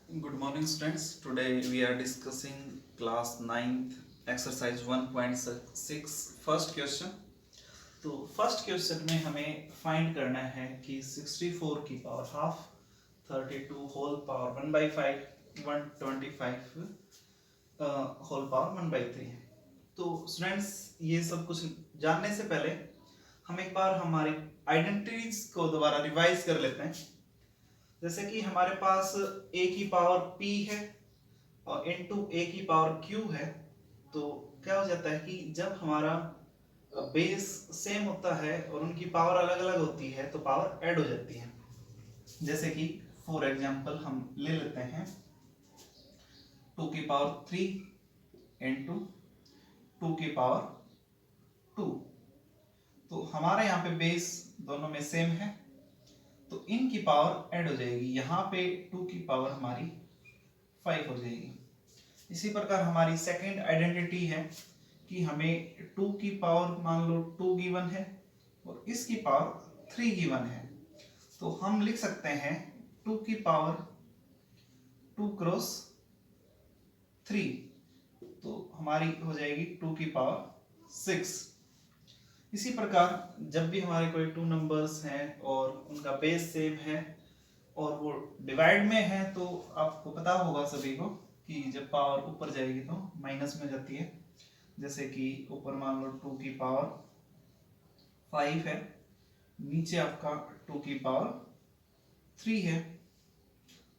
Good morning students. Today we are discussing class 9th exercise 1.6 first question. तो first question में हमें find करना है कि 64 की power half, 32 whole power 1/5, 125 whole power 1/3 है। तो स्टूडेंट्स ये सब कुछ जानने से पहले हम एक बार हमारी आइडेंटिटीज को दोबारा रिवाइज कर लेते हैं। जैसे कि हमारे पास a की पावर p है और इनटू a की पावर q है, तो क्या हो जाता है कि जब हमारा बेस सेम होता है और उनकी पावर अलग अलग होती है तो पावर ऐड हो जाती है। जैसे कि फॉर एग्जांपल हम ले लेते हैं 2 की पावर 3 इनटू 2 की पावर 2। तो हमारे यहाँ पे बेस दोनों में सेम है तो इनकी पावर ऐड हो जाएगी, यहाँ पे 2 की पावर हमारी 5 हो जाएगी। इसी प्रकार हमारी सेकंड आइडेंटिटी है कि हमें 2 की पावर मान लो 2 गिवन है और इसकी पावर 3 गिवन है, तो हम लिख सकते हैं 2 की पावर 2 क्रॉस 3, तो हमारी हो जाएगी 2 की पावर 6। इसी प्रकार जब भी हमारे कोई 2 नंबर्स हैं और उनका बेस सेम है और वो डिवाइड में है, तो आपको पता होगा सभी को कि जब पावर ऊपर जाएगी तो माइनस में जाती है। जैसे कि ऊपर मान लो 2 की पावर 5 है, नीचे आपका 2 की पावर 3 है,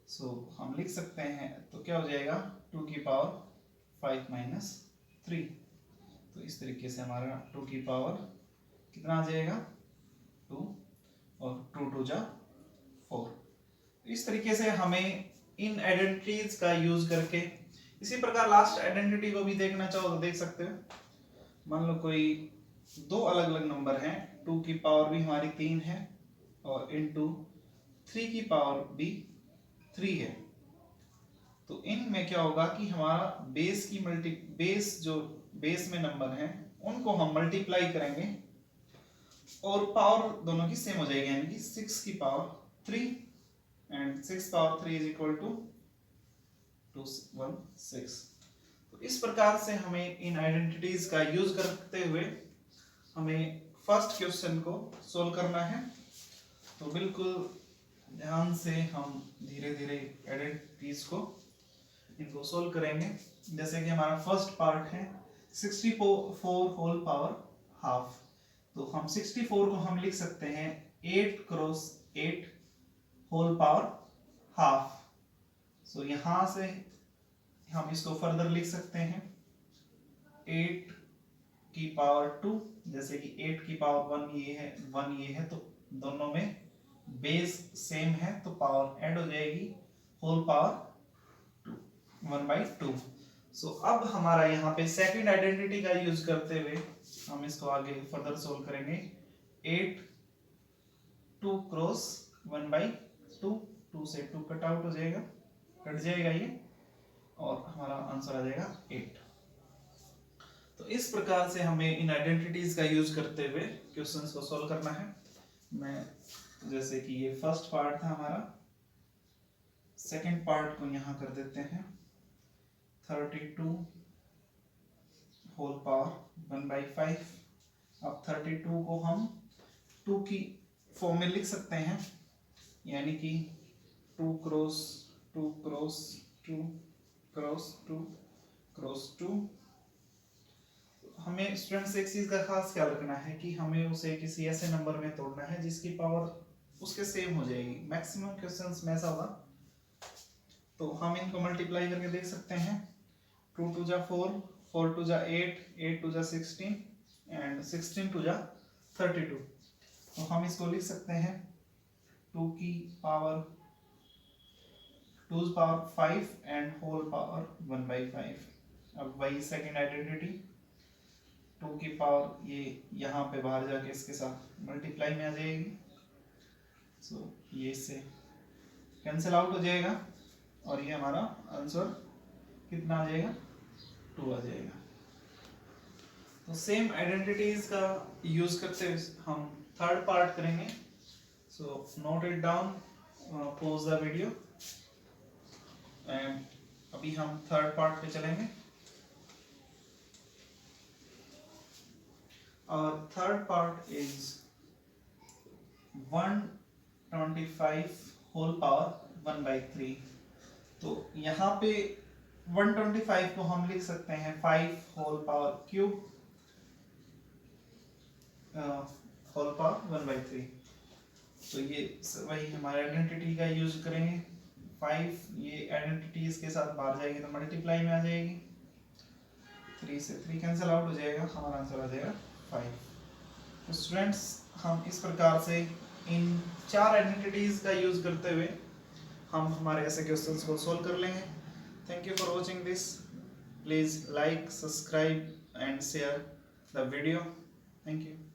सो हम लिख सकते हैं तो क्या हो जाएगा 2 की पावर 5 माइनस 3। तो इस तरीके से हमारा 2 की पावर कितना आ जाएगा 2 और 2 2 जा 4। इस तरीके से हमें इन आइडेंटिटीज का यूज करके, इसी प्रकार लास्ट आइडेंटिटी को भी देखना चाहो तो देख सकते हो। मान लो कोई दो अलग अलग नंबर हैं, 2 की पावर भी हमारी 3 है और इनटू 3 की पावर भी 3 है, तो इनमें क्या होगा कि हमारा बेस जो बेस में नंबर हैं उनको हम मल्टीप्लाई करेंगे और पावर दोनों की सेम हो जाएगी, यानी कि 6 की power 3 and 6 power 3 is equal to 216। तो इस प्रकार से हमें इन आइडेंटिटीज का यूज करते हुए हमें फर्स्ट क्वेश्चन को सोल्व करना है। तो बिल्कुल ध्यान से हम धीरे धीरे आइडेंटिटीज को इनको सोल्व करेंगे। जैसे कि हमारा फर्स्ट पार्ट है 64 होल पावर हाफ, तो हम 64 को हम लिख सकते हैं 8 क्रॉस 8 होल पावर हाफ। सो यहां से हम इसको फर्दर लिख सकते हैं 8 की पावर 2, जैसे कि 8 की पावर 1 ये है 1 ये है, तो दोनों में बेस सेम है तो पावर ऐड हो जाएगी, होल पावर 1/2। सो अब हमारा यहाँ पे सेकंड आइडेंटिटी का यूज करते हुए हम इसको आगे फर्दर सोल्व करेंगे। 8 2 क्रॉस 1/2, 2 से 2 कट आउट हो जाएगा, कट जाएगा ये, और हमारा आंसर आ जाएगा 8। तो इस प्रकार से हमें इन आइडेंटिटीज का यूज करते हुए क्वेश्चंस को सॉल्व करना है। मैं जैसे कि ये फर्स्ट पार्ट था हमारा, सेकंड पार्ट को यहाँ कर देते हैं 32 होल पावर 1/5। अब 32 को हम 2 की फॉर्म में लिख सकते हैं, यानी कि 2 क्रॉस 2 क्रॉस 2 क्रॉस 2 क्रॉस 2। हमें स्टूडेंट्स एक चीज का खास ख्याल रखना है कि हमें उसे किसी ऐसे नंबर में तोड़ना है जिसकी पावर उसके सेम हो जाएगी। मैक्सिमम क्वेश्चंस में ऐसा होगा, तो हम इनको मल्टीप्लाई करके देख सकते हैं। 2 2 जा 4, 4 2 जा 8, 8 2 जा 16 एंड 16 2 जा 32। तो हम इसको लिख सकते हैं 2 की power 2 power 5 and whole power 1/5। अब वही सेकंड आइडेंटिटी 2 की पावर ये यहाँ पे बाहर जाके इसके साथ मल्टीप्लाई में आ जाएगी, सो ये इससे कैंसिल आउट हो जाएगा और ये हमारा आंसर कितना आ जाएगा 2 आ जाएगा। तो सेम आइडेंटिटीज का यूज करते हुए हम थर्ड पार्ट करेंगे। So note it down, pause the video and अभी हम थर्ड पार्ट पे चलेंगे और third part is 125 whole power 1/3। तो यहाँ पे 125 को हम लिख सकते हैं 5 whole power cube whole power 1/3। तो ये वही हमारे आइडेंटिटी का यूज करेंगे 5, ये आइडेंटिटी इसके साथ बाहर जाएगी तो मल्टीप्लाई में आ जाएगी, 3 से 3 कैंसिल आउट हो जाएगा, हमारा आंसर आ जाएगा 5। तो स्टूडेंट्स हम इस प्रकार से इन 4 आइडेंटिटीज का यूज करते हुए हम हमारे ऐसे क्वेश्चंस को सोल्व कर लेंगे। Thank you for watching this, please like, subscribe and share the video. Thank you.